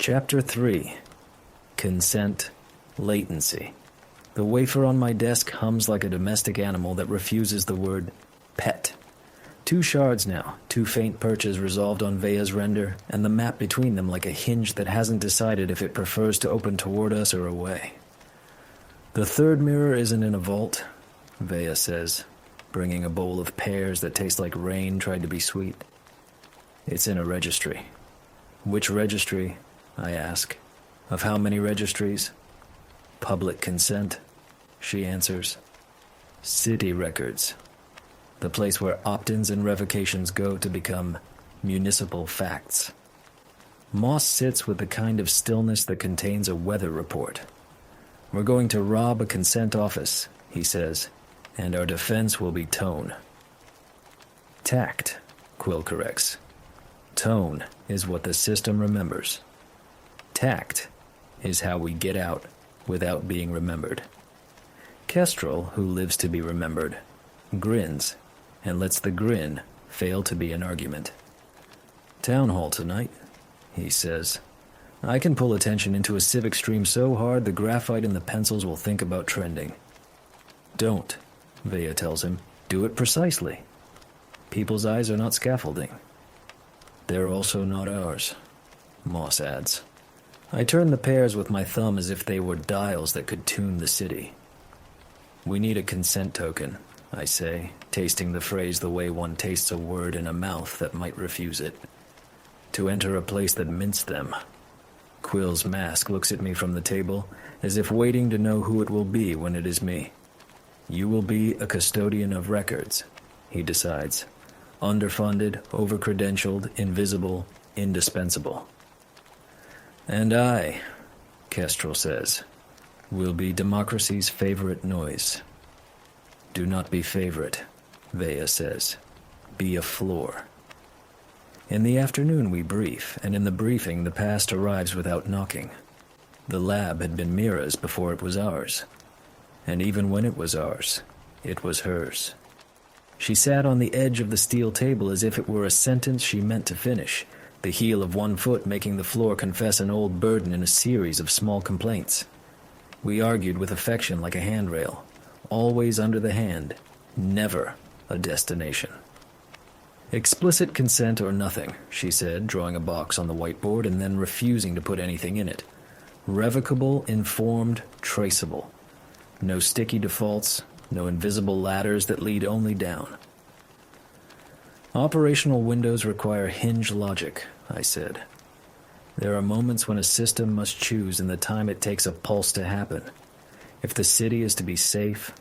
Chapter 3. Consent. Latency. The wafer on my desk hums like a domestic animal that refuses the word pet. 2 shards now, 2 faint perches resolved on Vea's render, and the map between them like a hinge that hasn't decided if it prefers to open toward us or away. The 3rd mirror isn't in a vault, Vea says, bringing a bowl of pears that taste like rain tried to be sweet. It's in a registry. Which registry? I ask. Of how many registries? Public consent, she answers. City records. The place where opt-ins and revocations go to become municipal facts. Moss sits with the kind of stillness that contains a weather report. We're going to rob a consent office, he says, and our defense will be tone. Tact, Quill corrects. Tone is what the system remembers. Tact is how we get out without being remembered. Kestrel, who lives to be remembered, grins and lets the grin fail to be an argument. Town hall tonight, he says. I can pull attention into a civic stream so hard the graphite in the pencils will think about trending. Don't, Vea tells him. Do it precisely. People's eyes are not scaffolding. They're also not ours, Moss adds. I turn the pears with my thumb as if they were dials that could tune the city. We need a consent token, I say, tasting the phrase the way one tastes a word in a mouth that might refuse it. To enter a place that minced them. Quill's mask looks at me from the table, as if waiting to know who it will be when it is me. You will be a custodian of records, he decides. Underfunded, over-credentialed, invisible, indispensable. And I, Kestrel says, will be democracy's favorite noise. Do not be favorite, Vea says. Be a floor. In the afternoon we brief, and in the briefing the past arrives without knocking. The lab had been Mira's before it was ours. And even when it was ours, it was hers. She sat on the edge of the steel table as if it were a sentence she meant to finish, the heel of one foot making the floor confess an old burden in a series of small complaints. We argued with affection like a handrail, always under the hand, never a destination. Explicit consent or nothing, she said, drawing a box on the whiteboard and then refusing to put anything in it. Revocable, informed, traceable. No sticky defaults, no invisible ladders that lead only down. Operational windows require hinge logic, I said. There are moments when a system must choose in the time it takes a pulse to happen. If the city is to be safe,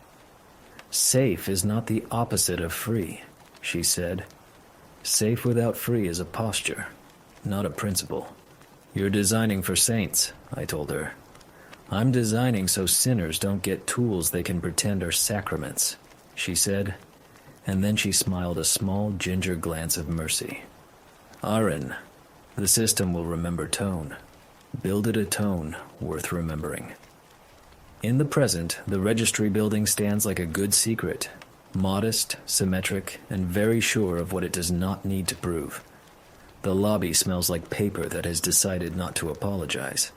safe is not the opposite of free, she said. Safe without free is a posture, not a principle. You're designing for saints, I told her. I'm designing so sinners don't get tools they can pretend are sacraments, she said, and then she smiled a small ginger glance of mercy. Aaron, the system will remember tone. Build it a tone worth remembering. In the present, the registry building stands like a good secret, modest, symmetric, and very sure of what it does not need to prove. The lobby smells like paper that has decided not to apologize.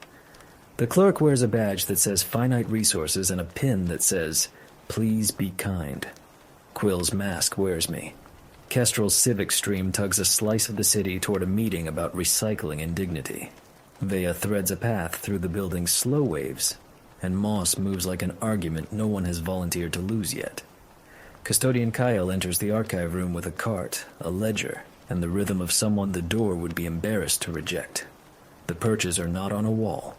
The clerk wears a badge that says finite resources and a pin that says, please be kind. Quill's mask wears me. Kestrel's civic stream tugs a slice of the city toward a meeting about recycling and dignity. Vea threads a path through the building's slow waves, and Moss moves like an argument no one has volunteered to lose yet. Custodian Kyle enters the archive room with a cart, a ledger, and the rhythm of someone the door would be embarrassed to reject. The perches are not on a wall.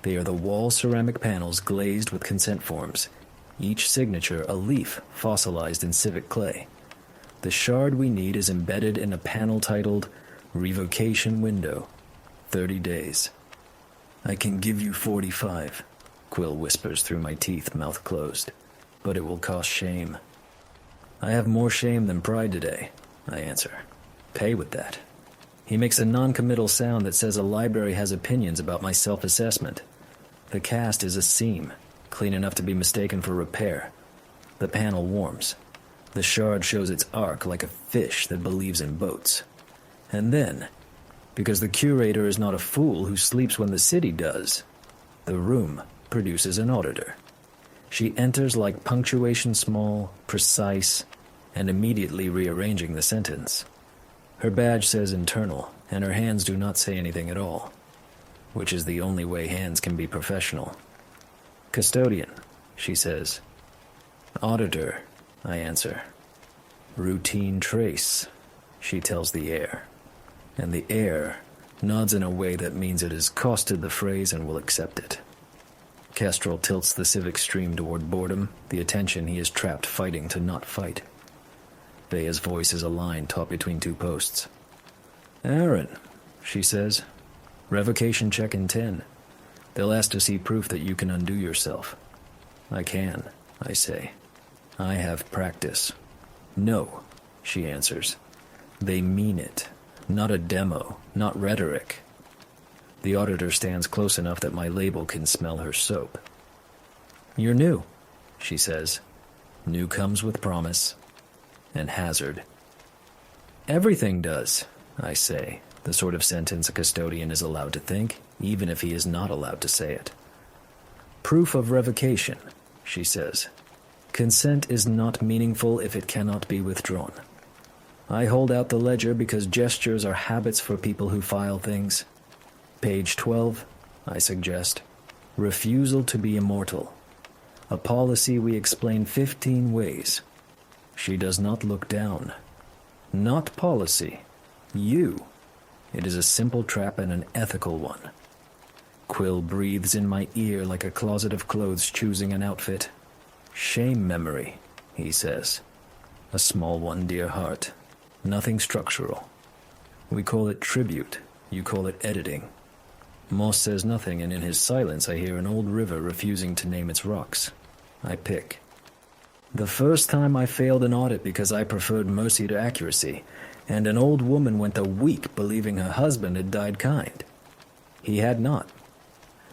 They are the wall ceramic panels glazed with consent forms, each signature a leaf fossilized in civic clay. The shard we need is embedded in a panel titled Revocation Window, 30 days. I can give you 45, Quill whispers through my teeth, mouth closed, but it will cost shame. I have more shame than pride today, I answer. Pay with that. He makes a non-committal sound that says a library has opinions about my self-assessment. The cast is a seam, clean enough to be mistaken for repair. The panel warms. The shard shows its arc like a fish that believes in boats. And then, Because the curator is not a fool who sleeps when the city does. The room produces an auditor. She enters like punctuation small, precise, and immediately rearranging the sentence. Her badge says internal, and her hands do not say anything at all, which is the only way hands can be professional. Custodian, she says. Auditor, I answer. Routine trace, she tells the air. And the air nods in a way that means it has costed the phrase and will accept it. Kestrel tilts the civic stream toward boredom, the attention he is trapped fighting to not fight. Vea's voice is a line taut between two posts. Aaron, she says. Revocation check in 10. They'll ask to see proof that you can undo yourself. I can, I say. I have practice. No, she answers. They mean it. Not a demo, not rhetoric. The auditor stands close enough that my label can smell her soap. You're new, she says. New comes with promise and hazard. Everything does, I say, the sort of sentence a custodian is allowed to think, even if he is not allowed to say it. Proof of revocation, she says. Consent is not meaningful if it cannot be withdrawn. I hold out the ledger because gestures are habits for people who file things. Page 12, I suggest. Refusal to be immortal. A policy we explain 15 ways. She does not look down. Not policy. You. It is a simple trap and an ethical one. Quill breathes in my ear like a closet of clothes choosing an outfit. Shame memory, he says. A small one, dear heart. Nothing structural. We call it tribute. You call it editing. Moss says nothing, and in his silence I hear an old river refusing to name its rocks. I pick. The first time I failed an audit because I preferred mercy to accuracy, and an old woman went a week believing her husband had died kind. He had not.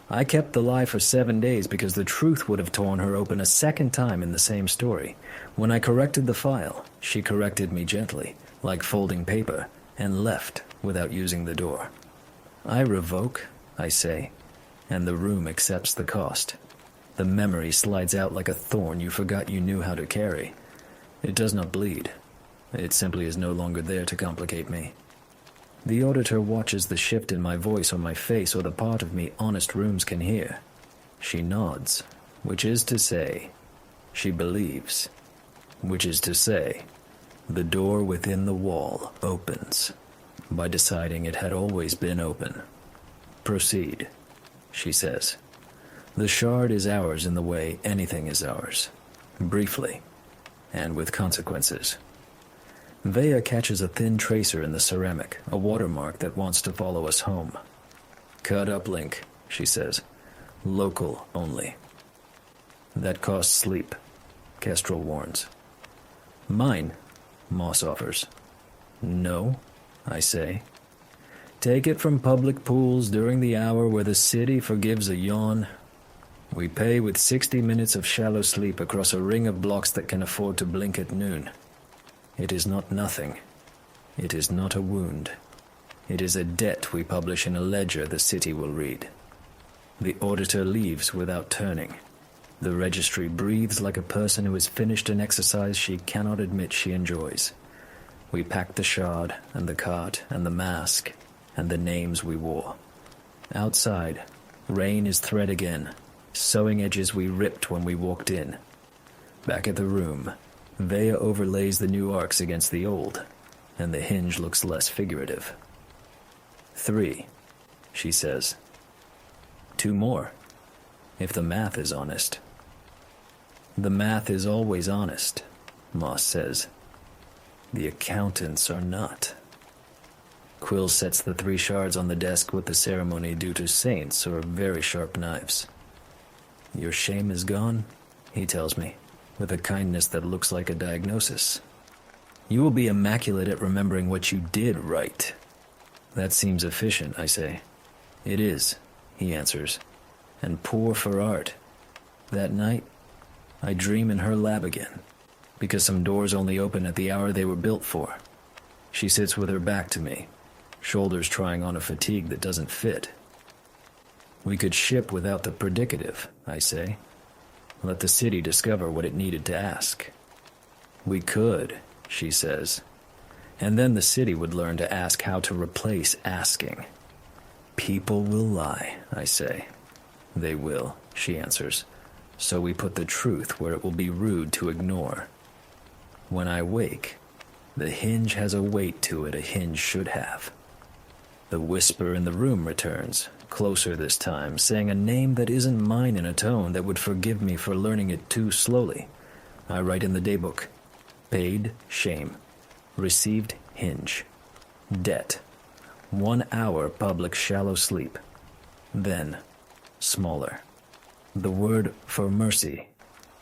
I kept the lie for 7 days because the truth would have torn her open a second time in the same story. When I corrected the file, she corrected me gently, like folding paper, and left without using the door. I revoke, I say, and the room accepts the cost. The memory slides out like a thorn you forgot you knew how to carry. It does not bleed. It simply is no longer there to complicate me. The auditor watches the shift in my voice or my face or the part of me honest rooms can hear. She nods, which is to say, she believes, which is to say, the door within the wall opens, by deciding it had always been open. Proceed, she says. The shard is ours in the way anything is ours, briefly, and with consequences. Vea catches a thin tracer in the ceramic, a watermark that wants to follow us home. Cut uplink, she says. Local only. That costs sleep, Kestrel warns. Mine, Moss offers. No, I say. Take it from public pools during the hour where the city forgives a yawn. We pay with 60 minutes of shallow sleep across a ring of blocks that can afford to blink at noon. It is not nothing. It is not a wound. It is a debt we publish in a ledger the city will read. The auditor leaves without turning. The registry breathes like a person who has finished an exercise she cannot admit she enjoys. We pack the shard, and the cart, and the mask, and the names we wore. Outside, rain is thread again, sewing edges we ripped when we walked in. Back at the room, Vea overlays the new arcs against the old, and the hinge looks less figurative. 3, she says. 2 more, if the math is honest. The math is always honest, Moss says. The accountants are not. Quill sets the 3 shards on the desk with the ceremony due to saints or very sharp knives. Your shame is gone, he tells me, with a kindness that looks like a diagnosis. You will be immaculate at remembering what you did right. That seems efficient, I say. It is, he answers, and poor for art. That night, I dream in her lab again, because some doors only open at the hour they were built for. She sits with her back to me, shoulders trying on a fatigue that doesn't fit. We could ship without the predicative, I say. Let the city discover what it needed to ask. We could, she says. And then the city would learn to ask how to replace asking. People will lie, I say. They will, she answers. So we put the truth where it will be rude to ignore. When I wake, the hinge has a weight to it a hinge should have. The whisper in the room returns, closer this time, saying a name that isn't mine in a tone that would forgive me for learning it too slowly. I write in the daybook. Paid shame. Received hinge. Debt. 1 hour public shallow sleep. Then, smaller. The word for mercy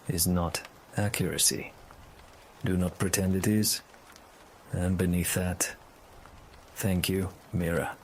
is not accuracy. Do not pretend it is. And beneath that, thank you, Mira.